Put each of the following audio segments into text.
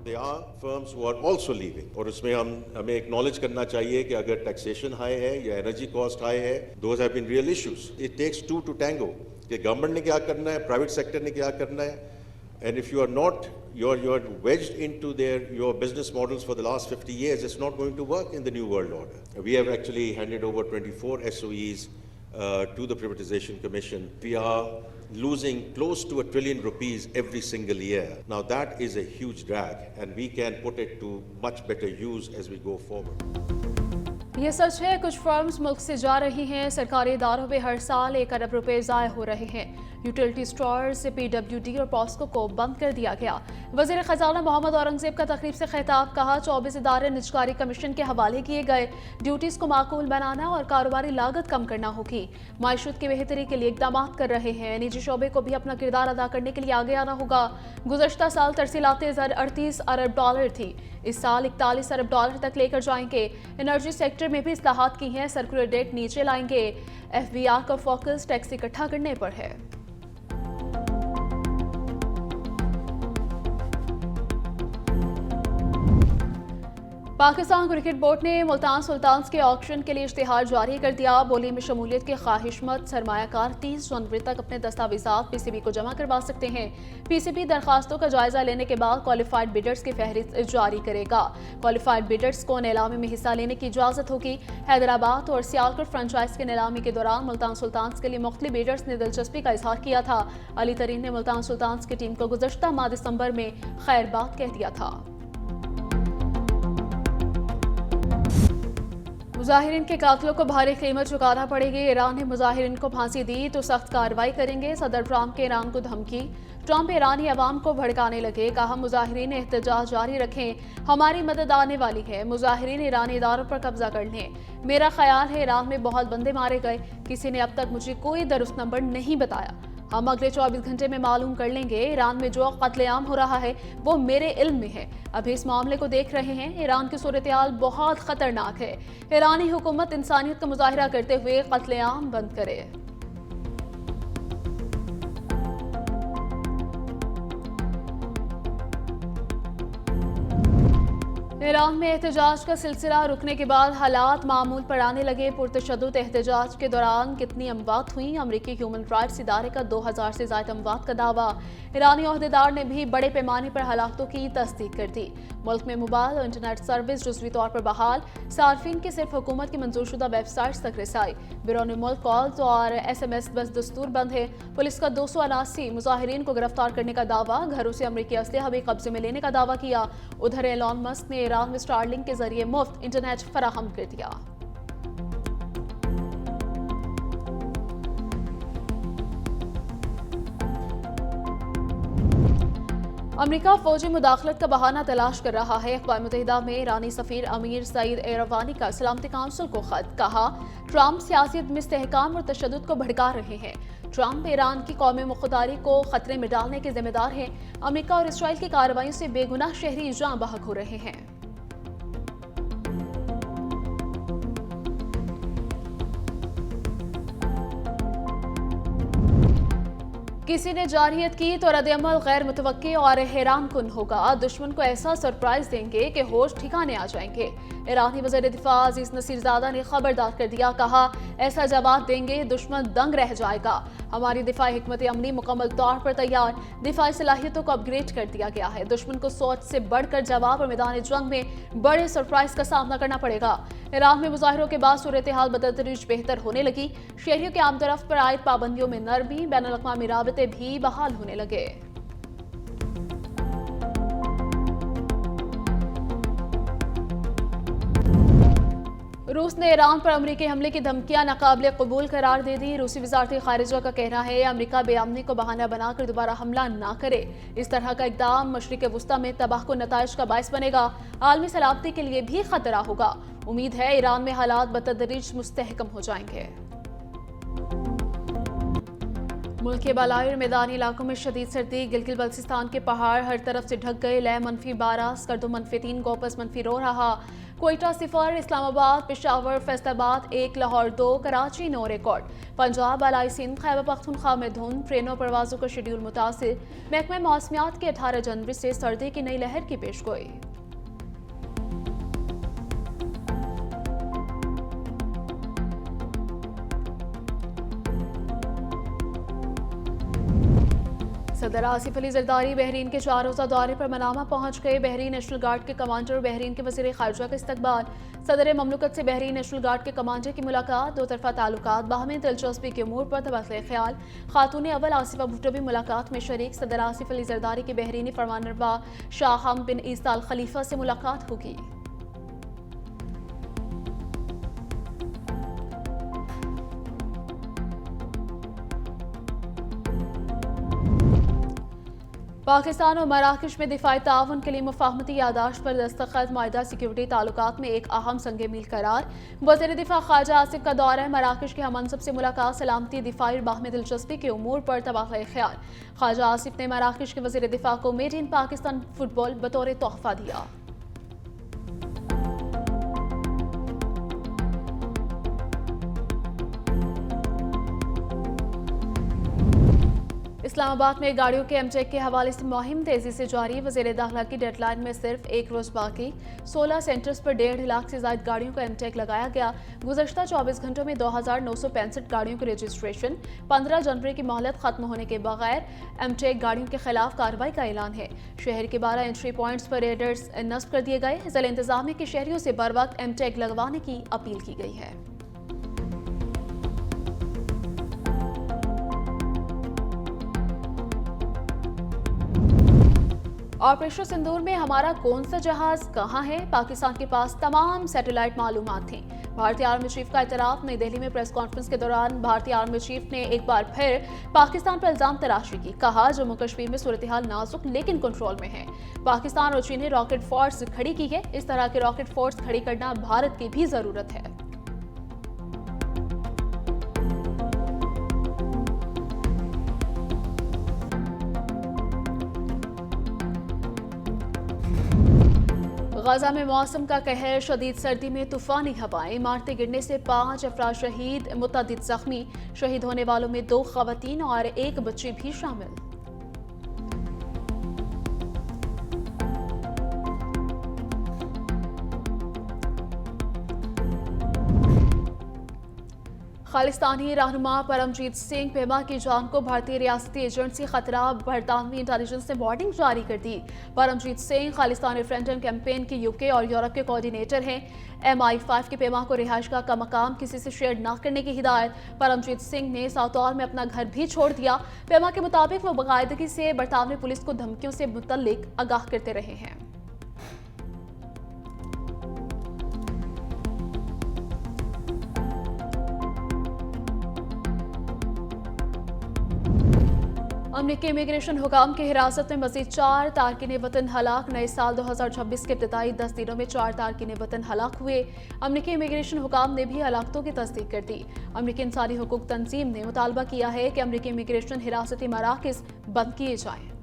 There are firms who are also leaving और उसमें हमें एक्नॉलेज करना चाहिए कि अगर टैक्सेशन हाई है या एनर्जी कॉस्ट हाई है, those have been real issues. It takes two to tango. कि गवर्नमेंट ने क्या करना है, प्राइवेट सेक्टर ने क्या करना है, and if you are not, you're wedged into your business models for the last 50 years, it's not going to work in the new world order. We have actually handed over 24 SOEs to the Privatization Commission. We are losing close to ₹1 trillion every single year. Now that is a huge drag, and we can put it to much better use as we go forward. ये सच है, कुछ firms मुल्क से जा रही हैं। सरकारी इदारों में हर साल 1 अरब रुपए ज़ाय हो रहे हैं। यूटिलिटी स्टोर्स, PWD और पॉस्को को बंद कर दिया गया। वज़ीर ख़जाना मोहम्मद औरंगज़ेब का तकरीब से खिताब, कहा 24 इदारे निजकारी कमीशन के हवाले किए गए। ड्यूटीज़ को माकूल बनाना और कारोबारी लागत कम करना होगी। माइशत की बेहतरी के लिए इक़दाम कर रहे हैं। निजी शोबे को भी अपना किरदार अदा करने के लिए आगे आना होगा। गुज़श्ता साल तरसीलात ज़र $38 अरब थी, इस साल $41 अरब तक लेकर जाएंगे। एनर्जी सेक्टर में भी इस्लाहात की हैं, सर्कुलर डेट नीचे लाएंगे। FBR का फोकस टैक्स इकट्ठा करने पर है। पाकिस्तान क्रिकेट बोर्ड ने मुल्तान सुल्तान्स के ऑक्शन के लिए इश्तिहार जारी कर दिया। बोली में शमूलियत के ख्वाहिशमंद सरमायाकार 30 जनवरी तक अपने दस्तावेजात PCB को जमा करवा सकते हैं। PCB दरखास्तों का जायजा लेने के बाद क्वालिफाइड बिडर्स की फहरिस्त जारी करेगा। क्वालिफाइड बिडर्स को नीलामी में हिस्सा लेने की इजाजत होगी। हैदराबाद और सियालकोट फ्रेंचाइज के नीलामी के दौरान मुल्तान सुल्तान्स के लिए मुख्तलिफ बिडर्स ने दिलचस्पी का इजहार किया था। अली तरीन ने मुल्तान सुल्तान्स की टीम को गुज़श्ता माह दिसंबर में खैरबाद कह दिया था। मुजाहिरीन के कातलों को भारी कीमत चुकाना पड़ेगी। ईरान ने मुजाहिरीन को फांसी दी तो सख्त कार्रवाई करेंगे। सदर ट्रंप के ईरान को धमकी। ट्रंप ईरानी अवाम को भड़काने लगे, कहा मुजाहिरीन एहतजाज जारी रखें, हमारी मदद आने वाली है। मुजाहिरीन ईरानी इदारों पर कब्जा कर लें। मेरा ख्याल है ईरान में बहुत बंदे मारे गए, किसी ने अब तक मुझे कोई दुरुस्त नंबर नहीं बताया। हम अगले 24 घंटे में मालूम कर लेंगे। ईरान में जो कत्लेआम हो रहा है वो मेरे इल्म में है। अभी इस मामले को देख रहे हैं। ईरान की सूरत-ए-हाल बहुत खतरनाक है। ईरानी हुकूमत इंसानियत का मुजाहिरा करते हुए कत्लेआम बंद करे। ईरान में एहतजाज का सिलसिला रुकने के बाद हालात मामूल पर आने लगे। पुरतशद्दुद एहतजाज के दौरान कितनी अमवात हुई, अमरीकी ह्यूमन राइट्स इदारे का 2000 से ज्यादा अमवात का दावा। ईरानी ओहदेदार ने भी बड़े पैमाने पर हलाकतों की तस्दीक कर दी। मुल्क में मोबाइल और इंटरनेट सर्विस जुज़वी तौर पर बहाल। सार्फिन की सिर्फ हुकूमत की मंजूरशुदा वेबसाइट्स तक रसाई। बैरून मुल्क कॉल्स और SMS बस दस्तूर बंद है। पुलिस का 279 मुजाहिरीन को गिरफ्तार करने का दावा। घरों से अमरीकी असलहा भी कब्जे में लेने का दावा किया। उधर एलॉन मस्क ने ईरान में स्टारलिंक के जरिए मुफ्त इंटरनेट फराहम कर दिया। अमेरिका फौजी मुदाखलत का बहाना तलाश कर रहा है। अक़वाम मुत्तहिदा में ईरानी सफ़ीर अमीर सईद एरवानी का सलामती काउंसिल को खत, कहा ट्रंप सियासत में इस्तेहकाम और तशद्दुद को भड़का रहे हैं। ट्रंप ईरान की कौमी मुख्तारी को खतरे में डालने के जिम्मेदार हैं। अमेरिका और इसराइल की कार्रवाई से बेगुनाह शहरी जाँ बहक हो रहे हैं। किसी ने जारहियत की तो रद्द-ए-अमल गैर मुतवक्की और हैरान कुन होगा। दुश्मन को ऐसा सरप्राइज देंगे कि होश ठिकाने आ जाएंगे। ईरानी वज़ीर दिफा अजीज नसीरजादा ने खबरदार कर दिया, कहा ऐसा जवाब देंगे दुश्मन दंग रह जाएगा। हमारी दिफाई हिकमत अमली मुकम्मल तौर पर तैयार। दिफाई सलाहियतों को अपग्रेड कर दिया गया है। दुश्मन को सोच से बढ़कर जवाब और मैदान जंग में बड़े सरप्राइज का सामना करना पड़ेगा। ईरान में मुजाहिरों के बाद सूरत हाल बतदरीज बेहतर होने लगी। शहरियों के आमदरफ्त पर आयद पाबंदियों में नरमी, बैनुल अक़वामी राबते भी बहाल होने लगे। रूस ने ईरान पर अमरीकी हमले की धमकियां नाकाबिले कबूल करार दे दी। रूसी वज़ारत ख़ारिजा का कहना है अमरीका बेअमनी को बहाना बनाकर दोबारा हमला ना करे। इस तरह का इक़दाम मशरिक़ वुस्ता में तबाहकुन नताइज का बाइस बनेगा। आलमी सलामती के लिए भी खतरा होगा। उम्मीद है ईरान में हालात बतदरीज मुस्तहकम हो जाएंगे। मुल्क के बालाई और मैदानी इलाकों में शदीद सर्दी। गिलगित बल्तिस्तान के पहाड़ हर तरफ से ढक गए। लय -12, स्कर्दो -3, गोपस -2 रहा। क्वेटा 0, इस्लामाबाद, पेशावर, फैसलाबाद 1, लाहौर 2, कराची 9 रिकॉर्ड। पंजाब, अलाई सिंध, खैबर पख्तूनख्वा में धुंध, ट्रेनों परवाजों का शेड्यूल मुतासिर। महकमा मौसमियात की 18 जनवरी से सर्दी की नई लहर की पेशगोई। सदर आसिफ अली जरदारी बहरीन के 4 रोज़ा दौरे पर मनामा पहुंच गए। बहरीन नेशनल गार्ड के कमांडर, बहरीन के वज़ीर ख़ारिजा का इस्तकबाल। सदर ममलकत से बहरीन नेशनल गार्ड के कमांडर की मुलाकात। दो तरफा ताल्लुकात, बाहमी दिलचस्पी के उमूर पर तबादला ख्याल। खातून अव्वल आसिफा भुट्टो भी मुलाकात में शरीक। सदर आसिफ अली जरदारी की बहरीनी फरमानरवा शाह हमद बिन ईसा अल खलीफा से मुलाकात होगी। पाकिस्तान और मराकश में दिफाई ताउन के लिए मुफाहमती यादाश्त पर दस्तखत। माहिदा सिक्योरिटी ताल्लुकात में एक अहम संग मील करार। वज़ीर दिफा ख्वाजा आसिफ का दौरा। मराकश के हममनसब से मुलाकात। सलामती, दिफाई और बाहमी दिलचस्पी के उमूर पर तबादला ख्याल। ख्वाजा आसिफ ने मराकश के वज़ीर दिफा को मेड इन पाकिस्तान फुटबॉल बतौर तोहफा दिया। इस्लामाबाद में गाड़ियों के एमटेक के हवाले से मुहिम तेजी से जारी। वज़ीर दाखिला की डेडलाइन में सिर्फ एक रोज बाकी। 16 सेंटर्स पर 1.5 लाख से ज्यादा गाड़ियों का एमटेक लगाया गया। गुज़श्ता 24 घंटों में 2965 गाड़ियों के रजिस्ट्रेशन। 15 जनवरी की मोहलत खत्म होने के बगैर एमटेक गाड़ियों के खिलाफ कार्रवाई का ऐलान है। शहर के 12 एंट्री पॉइंट्स पर रेडर्स नस्ब कर दिए गए। जिला इंतजामिया के शहरियों से बर वक्त एमटेक लगवाने की अपील की गई है। ऑपरेशन सिंदूर में हमारा कौन सा जहाज कहां है? पाकिस्तान के पास तमाम सैटेलाइट मालूमात थी। भारतीय आर्मी चीफ का इतराफ। नई दिल्ली में प्रेस कॉन्फ्रेंस के दौरान भारतीय आर्मी चीफ ने एक बार फिर पाकिस्तान पर इल्जाम तराशी की। कहा, जम्मू कश्मीर में सूरत हाल नाजुक लेकिन कंट्रोल में है। पाकिस्तान और चीन ने रॉकेट फोर्स खड़ी की है। इस तरह के रॉकेट फोर्स खड़ी करना भारत की भी जरूरत है। गाजा में मौसम का कहर। शदीद सर्दी में तूफानी हवाएं। इमारतें गिरने से 5 अफराद शहीद, मुतअद्दिद जख्मी। शहीद होने वालों में 2 खवातीन और 1 बच्ची भी शामिल। खालिस्तानी रहनुमा परमजीत सिंह पेमा की जान को भारतीय रियासती एजेंसी खतरा। बरतानवी इंटेलिजेंस ने वार्निंग जारी कर दी। परमजीत सिंह खालिस्तानी रेफरेंडम कैंपेन के यूके और यूरोप के कोऑर्डिनेटर हैं। MI5 के पेमा को रिहाइशगाह का मकाम किसी से शेयर न करने की हिदायत। परमजीत सिंह ने साउथॉल में अपना घर भी छोड़ दिया। पेमा के मुताबिक वो बाकायदगी से बरतानवी पुलिस को धमकियों से मुतल्लिक आगाह करते रहे हैं। अमरीकी इमिग्रेशन हुकाम की हिरासत में मजीद 4 तारकीन वतन हलाक। नए साल 2026 के इब्तिदाई 10 दिनों में 4 तारकीन वतन हलाक हुए। अमरीकी इमिग्रेशन हुकाम ने भी हलाकतों की तस्दीक कर दी। अमरीकी इंसानी हुकूक तंजीम ने मुतालबा किया है कि अमरीकी इमिग्रेशन हिरासती मराकज़ बंद किए जाएं।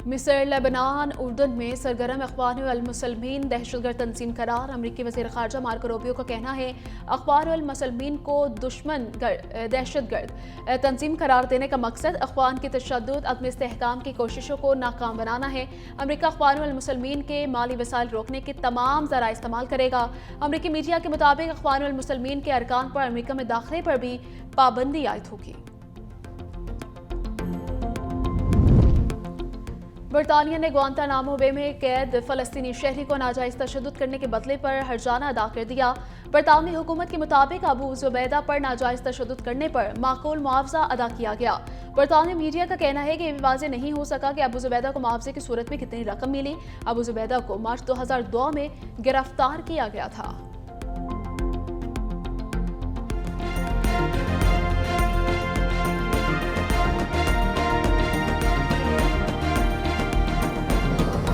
मिस्र, लेबनान, उर्दन में सरगर्म अखबार अल मुसलमीन दहशतगर्द तंजीम करार। अमरीकी वज़ीर ख़ारिजा मार्को रूबियो का कहना है, अखबार अल मुसलमीन को दुश्मन दहशतगर्द तंजीम करार देने का मकसद अखबार की तशद्दुद, अदम इस्तेहकाम की कोशिशों को नाकाम बनाना है। अमरीका अखबार अल मुसलमीन के माली वसाइल रोकने के तमाम ज़राए इस्तेमाल करेगा। अमरीकी मीडिया के मुताबिक अखबार अल मुसलमीन के अरकान पर अमरीका में दाखिले पर भी पाबंदी आयद होगी। बरतानिया ने ग्वांतानामो बे में कैद फलस्तीनी शहरी को नाजायज तशद्दुद करने के बदले पर हर्जाना अदा कर दिया। बरतानवी हुकूमत के मुताबिक अबू जुबैदा पर नाजायज तशद्दुद करने पर माकूल मुआवजा अदा किया गया। बरतानवी मीडिया का कहना है कि ये वाज़ेह नहीं हो सका कि अबू जुबैदा को मुआवजे की सूरत में कितनी रकम मिली। अबू जुबैदा को मार्च 2002 में गिरफ्तार किया गया था।